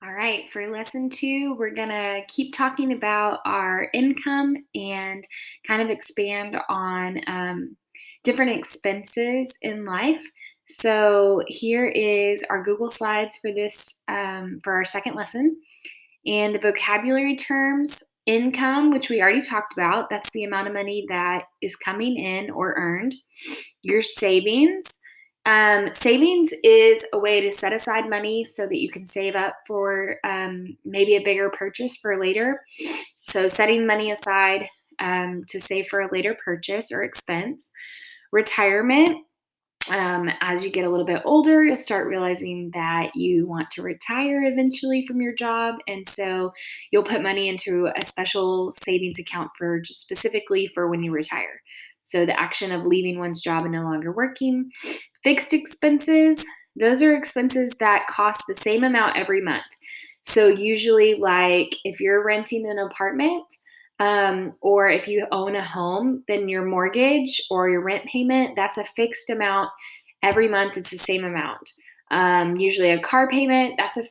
All right, for lesson 2, we're going to keep talking about our income and kind of expand on different expenses in life. So, here is our Google Slides for this, for our second lesson. And the vocabulary terms income, which we already talked about, that's the amount of money that is coming in or earned. Your savings. Savings is a way to set aside money so that you can save up for maybe a bigger purchase for later. So, setting money aside to save for a later purchase or expense. Retirement. As you get a little bit older, you'll start realizing that you want to retire eventually from your job. And so you'll put money into a special savings account for just specifically for when you retire. So the action of leaving one's job and no longer working. Fixed expenses, those are expenses that cost the same amount every month. So usually, like if you're renting an apartment, or if you own a home, then your mortgage or your rent payment, that's a fixed amount every month. It's the same amount. Usually a car payment, that's a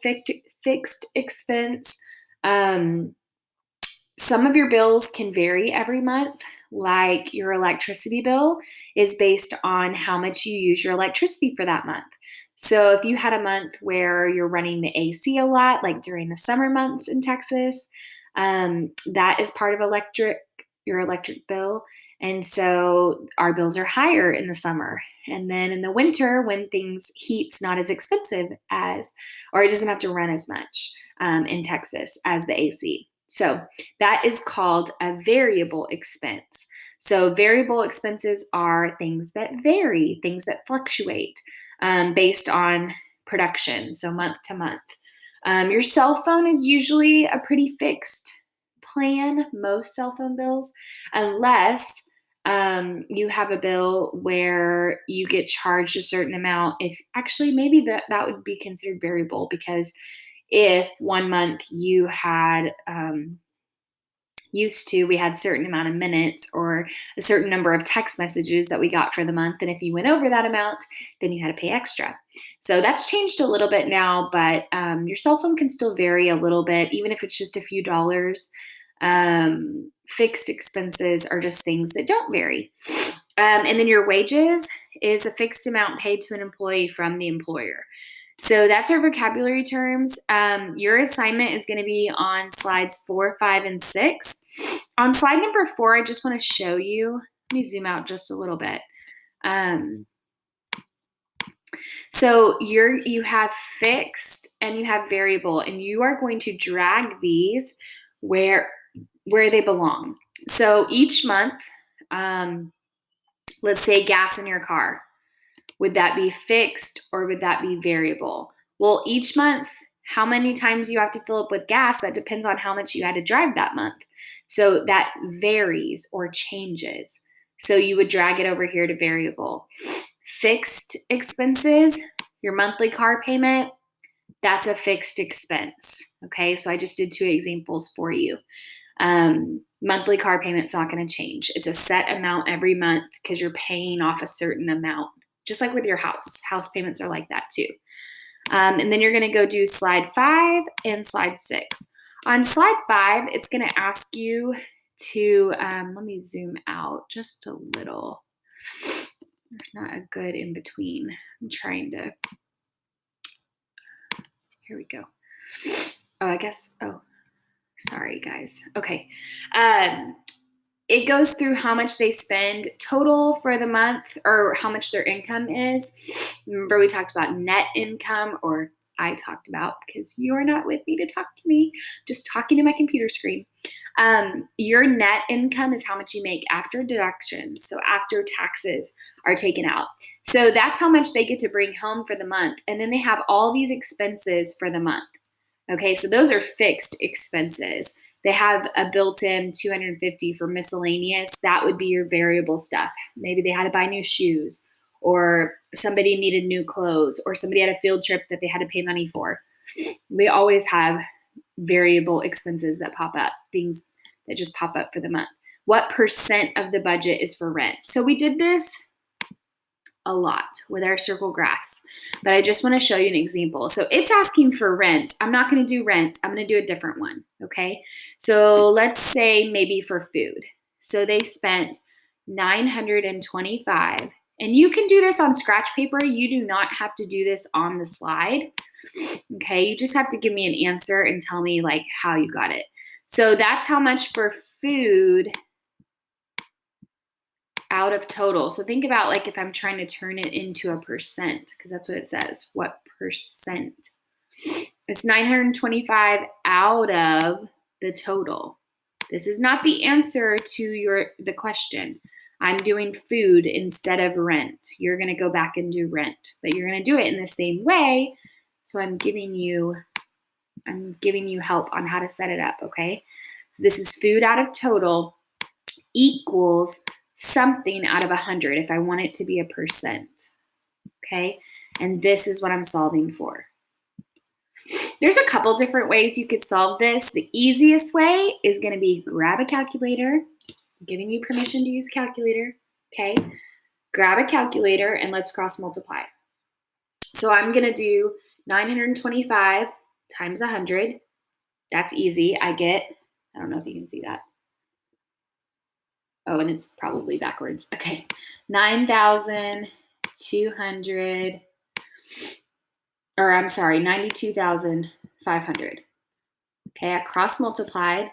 fixed expense. Some of your bills can vary every month, like your electricity bill is based on how much you use your electricity for that month. So if you had a month where you're running the AC a lot, like during the summer months in Texas, that is part of your electric bill. And so our bills are higher in the summer. And then in the winter, when things heat's not as expensive as, or it doesn't have to run as much in Texas as the AC. So that is called a variable expense. So variable expenses are things that vary, things that fluctuate based on production, so month to month. Your cell phone is usually a pretty fixed plan, most cell phone bills, unless you have a bill where you get charged a certain amount. If actually, maybe that would be considered variable, because if one month you had we had certain amount of minutes or a certain number of text messages that we got for the month, and if you went over that amount, then you had to pay extra. So that's changed a little bit now, but your cell phone can still vary a little bit, even if it's just a few dollars. Fixed expenses are just things that don't vary. And then your wages is a fixed amount paid to an employee from the employer. So that's our vocabulary terms. Your assignment is going to be on slides 4, 5, and 6. On slide number 4, I just want to show you. Let me zoom out just a little bit. So you have fixed and you have variable, and you are going to drag these where they belong. So each month, let's say gas in your car. Would that be fixed or would that be variable? Well, each month, how many times you have to fill up with gas, that depends on how much you had to drive that month. So that varies or changes. So you would drag it over here to variable. Fixed expenses, your monthly car payment, that's a fixed expense. Okay, so I just did 2 examples for you. Monthly car payment's not going to change. It's a set amount every month because you're paying off a certain amount. Just like with your house. House payments are like that too. And then you're going to go do slide 5 and slide 6. On slide 5, it's going to ask you to, let me zoom out just a little. There's not a good in between. I'm trying to, here we go. Sorry guys. Okay. It goes through how much they spend total for the month, or how much their income is. Remember, we talked about net income, or I talked about, because you are not with me to talk to me, just talking to my computer screen. Your net income is how much you make after deductions, so after taxes are taken out. So that's how much they get to bring home for the month. And then they have all these expenses for the month. Okay, so those are fixed expenses. They have a built-in $250 for miscellaneous. That would be your variable stuff. Maybe they had to buy new shoes, or somebody needed new clothes, or somebody had a field trip that they had to pay money for. We always have variable expenses that pop up, things that just pop up for the month. What percent of the budget is for rent? So we did this a lot with our circle graphs, but I just want to show you an example. So it's asking for rent. I'm not going to do rent. I'm going to do a different one, okay? So let's say maybe for food. So they spent $925, and you can do this on scratch paper. You do not have to do this on the slide, okay? You just have to give me an answer and tell me like how you got it. So that's how much for food out of total. So think about like if I'm trying to turn it into a percent, because that's what it says, what percent? It's 925 out of the total. This is not the answer to the question. I'm doing food instead of rent. You're going to go back and do rent, but you're going to do it in the same way. So I'm giving you help on how to set it up, okay? So this is food out of total equals something out of 100 if I want it to be a percent, okay? And this is what I'm solving for. There's a couple different ways you could solve this. The easiest way is going to be grab a calculator. I'm giving you permission to use a calculator, okay? Grab a calculator and let's cross multiply. So I'm going to do 925 times 100. That's easy. I don't know if you can see that. Oh, and it's probably backwards. Okay, 9,200, or I'm sorry, 92,500. Okay, I cross multiplied,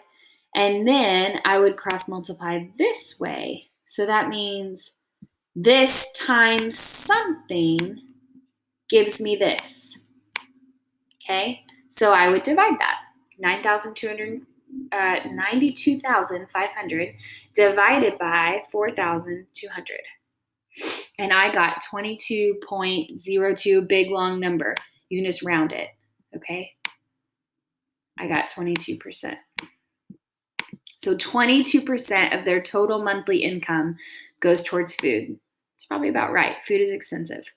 and then I would cross multiply this way. So that means this times something gives me this. Okay, so I would divide that. 92,500 divided by 4,200. And I got 22.02, big long number. You can just round it, okay? I got 22%. So 22% of their total monthly income goes towards food. It's probably about right. Food is expensive,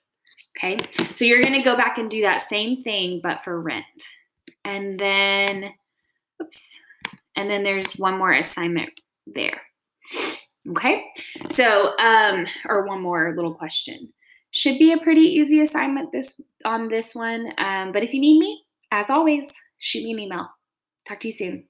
okay? So you're gonna go back and do that same thing, but for rent. And then, and then there's one more assignment there. Okay, so, or one more little question. Should be a pretty easy assignment on this one, but if you need me, as always, shoot me an email. Talk to you soon.